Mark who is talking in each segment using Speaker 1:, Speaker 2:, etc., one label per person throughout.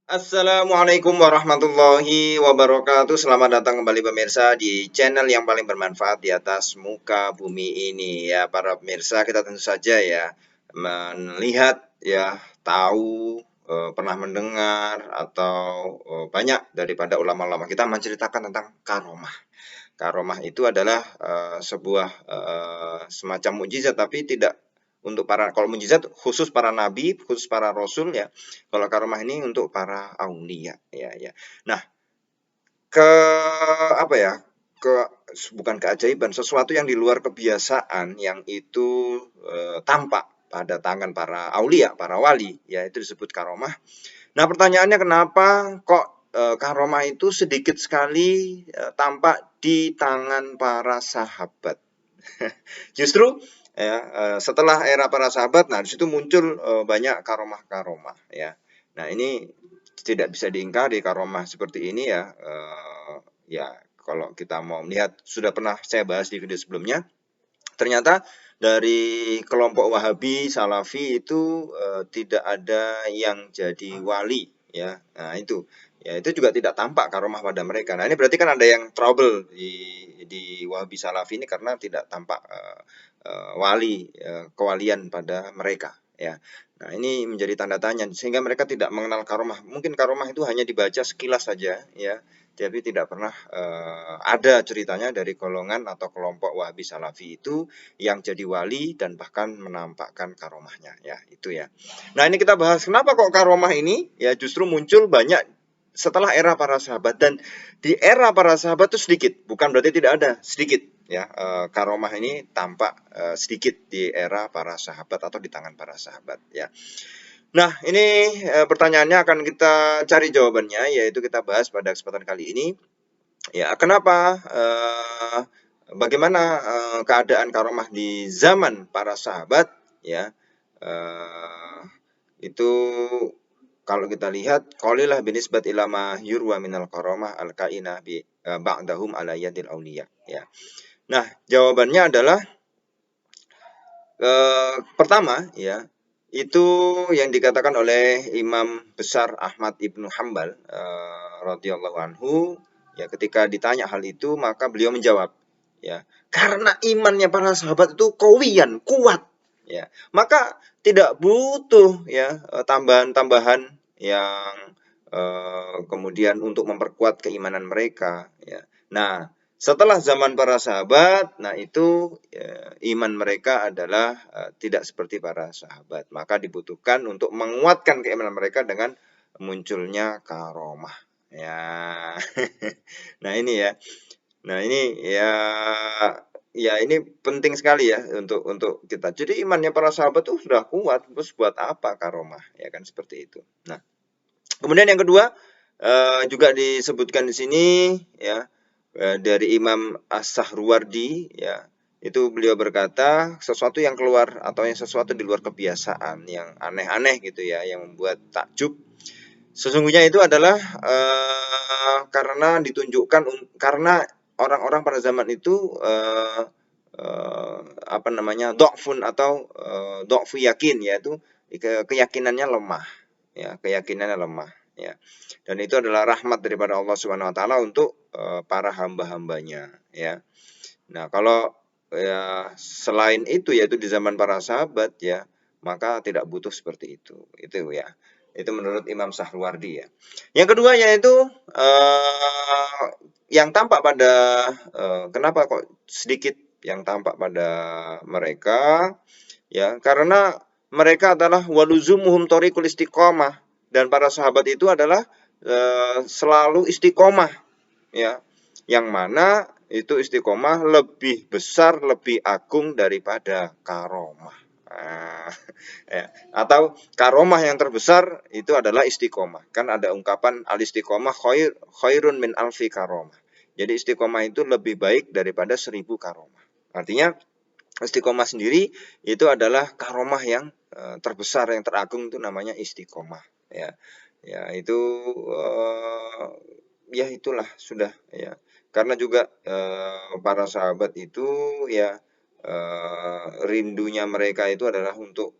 Speaker 1: Assalamualaikum warahmatullahi wabarakatuh. Selamat datang kembali pemirsa di channel yang paling bermanfaat di atas muka bumi ini ya para pemirsa. Kita tentu saja ya melihat ya tahu pernah mendengar atau banyak daripada ulama-ulama kita menceritakan tentang karomah. Karomah itu adalah sebuah semacam mukjizat tapi tidak untuk para kalau mukjizat khusus para nabi, khusus para rasul ya. Kalau karomah ini untuk para aulia ya ya. Nah, ke apa ya? Ke bukan keajaiban, sesuatu yang di luar kebiasaan yang itu tampak pada tangan para aulia, para wali ya itu disebut karomah. Nah, pertanyaannya kenapa kok karomah itu sedikit sekali tampak di tangan para sahabat. Justru ya setelah era para sahabat, nah di situ muncul banyak karomah-karomah ya. Nah, ini tidak bisa diingkari karomah seperti ini ya. Ya kalau kita mau melihat sudah pernah saya bahas di video sebelumnya. Ternyata dari kelompok Wahabi, Salafi itu tidak ada yang jadi wali ya. Nah, itu. Ya, itu juga tidak tampak karomah pada mereka. Nah, ini berarti kan ada yang trouble di Wahabi Salafi ini karena tidak tampak wali kewalian pada mereka ya. Nah, ini menjadi tanda tanya sehingga mereka tidak mengenal karomah. Mungkin karomah itu hanya dibaca sekilas saja ya, tapi tidak pernah ada ceritanya dari golongan atau kelompok Wahabi Salafi itu yang jadi wali dan bahkan menampakkan karomahnya ya, itu ya. Nah, ini kita bahas kenapa kok karomah ini ya justru muncul banyak setelah era para sahabat, dan di era para sahabat itu sedikit, bukan berarti tidak ada, sedikit ya. Karomah ini tampak sedikit di era para sahabat atau di tangan para sahabat ya. Nah, ini pertanyaannya akan kita cari jawabannya, yaitu kita bahas pada kesempatan kali ini. Ya, kenapa bagaimana keadaan karomah di zaman para sahabat ya. Eh, itu kalau kita lihat qalilah binisbat ila ma yurwa minal karomah al-kainah bi ba'dahum ala yadil auliya ya. Nah, jawabannya adalah pertama ya, itu yang dikatakan oleh Imam besar Ahmad ibnu Hambal radhiyallahu anhu ya, ketika ditanya hal itu maka beliau menjawab ya, karena imannya para sahabat itu kawiyan, kuat ya, maka tidak butuh ya tambahan-tambahan yang kemudian untuk memperkuat keimanan mereka ya. Nah, setelah zaman para sahabat, nah itu iman mereka adalah tidak seperti para sahabat. Maka dibutuhkan untuk menguatkan keimanan mereka dengan munculnya karomah. Ya, nah ini ya. Nah ini ya, ya ini penting sekali ya untuk kita. Jadi imannya para sahabat tuh sudah kuat, terus buat apa karomah? Ya kan seperti itu. Nah, kemudian yang kedua juga disebutkan di sini ya, dari Imam As-Sahruwardi ya, itu beliau berkata sesuatu yang keluar atau yang sesuatu di luar kebiasaan yang aneh-aneh gitu ya, yang membuat takjub, sesungguhnya itu adalah karena ditunjukkan karena orang-orang pada zaman itu apa namanya, dhafun atau dhafu yakin, yaitu keyakinannya lemah ya, keyakinannya lemah ya. Dan itu adalah rahmat daripada Allah Subhanahu wa taala untuk para hamba-hambanya ya. Nah, kalau ya selain itu yaitu di zaman para sahabat ya, maka tidak butuh seperti itu. Itu ya. Itu menurut Imam Sahwardi ya. Yang kedua yaitu yang tampak pada kenapa kok sedikit yang tampak pada mereka ya, karena mereka adalah waluzumuhum thoriqul istiqomah, dan para sahabat itu adalah selalu istiqomah ya, yang mana itu istiqomah lebih besar, lebih agung daripada karomah. Nah, ya. Atau karomah yang terbesar itu adalah istiqomah. Kan ada ungkapan al istiqomah khairun min alfi karomah. Jadi istiqomah itu lebih baik daripada 1000 karomah. Artinya istiqomah sendiri itu adalah karomah yang terbesar, yang teragung, itu namanya istiqomah ya. Ya itu ya itulah sudah ya. Karena juga para sahabat itu ya rindunya mereka itu adalah untuk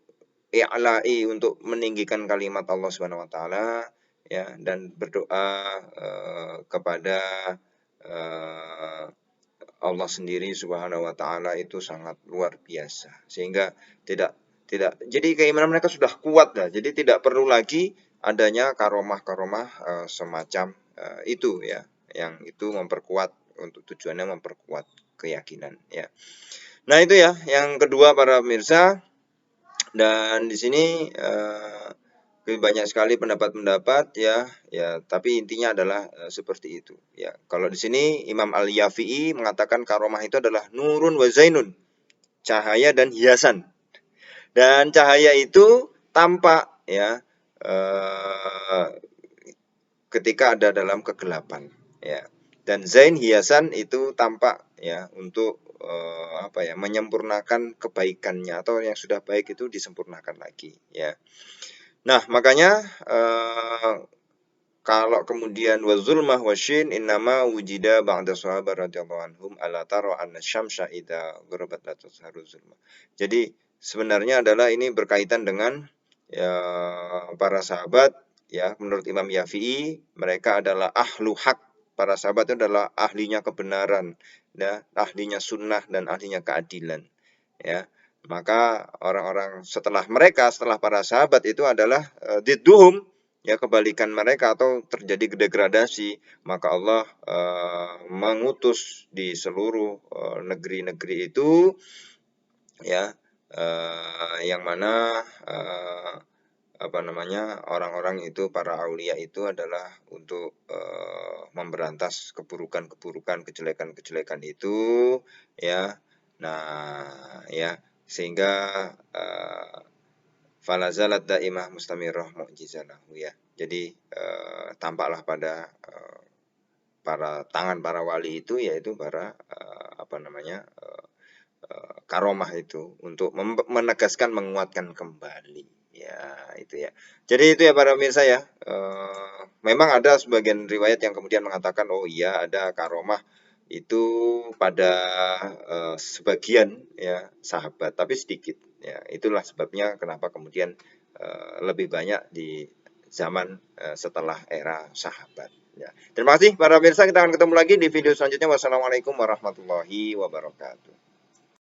Speaker 1: i'la'i, untuk meninggikan kalimat Allah Subhanahu wa taala ya, dan berdoa kepada eh, Allah sendiri Subhanahu wa taala itu sangat luar biasa. Sehingga tidak tidak jadi keimanan mereka sudah kuat dah. Jadi tidak perlu lagi adanya karomah-karomah semacam itu ya, yang itu memperkuat untuk tujuannya memperkuat keyakinan ya. Nah, itu ya yang kedua para pemirsa, dan di sini banyak sekali pendapat-pendapat ya, ya, tapi intinya adalah seperti itu ya. Kalau di sini Imam Al-Yafi'i mengatakan karomah itu adalah nurun wa zainun, cahaya dan hiasan. Dan cahaya itu tampak ya eh, ketika ada dalam kegelapan ya. Dan zain hiasan itu tampak ya untuk apa ya, menyempurnakan kebaikannya, atau yang sudah baik itu disempurnakan lagi ya. Nah, makanya kalau kemudian wa zulmah wa syin innama wujida ba'da sahabat radhiyallahu anhum ala tara anna syamsa idza gharabat la tazharu zulmah. Jadi sebenarnya adalah ini berkaitan dengan ya, para sahabat ya, menurut Imam Yafi'i mereka adalah ahlu hak. Para sahabat itu adalah ahlinya kebenaran ya, ahlinya sunnah dan ahlinya keadilan ya. Maka orang-orang setelah mereka, setelah para sahabat itu adalah didduhum ya, kebalikan mereka atau terjadi degradasi. Maka Allah mengutus di seluruh negeri-negeri itu ya, yang mana apa namanya, orang-orang itu, para aulia itu adalah untuk memberantas keburukan-keburukan, kejelekan-kejelekan itu ya. Nah ya, sehingga falazalat daimah mustamirah mu'jizalahu ya. Jadi tampaklah pada para tangan para wali itu, yaitu para apa namanya, karomah itu untuk menegaskan, menguatkan kembali ya, itu ya. Jadi itu ya para pemirsa ya, memang ada sebagian riwayat yang kemudian mengatakan oh iya ada karomah itu pada sebagian ya sahabat, tapi sedikit ya. Itulah sebabnya kenapa kemudian lebih banyak di zaman setelah era sahabat ya. Terima kasih para pemirsa, kita akan ketemu lagi di video selanjutnya. Wassalamualaikum warahmatullahi wabarakatuh.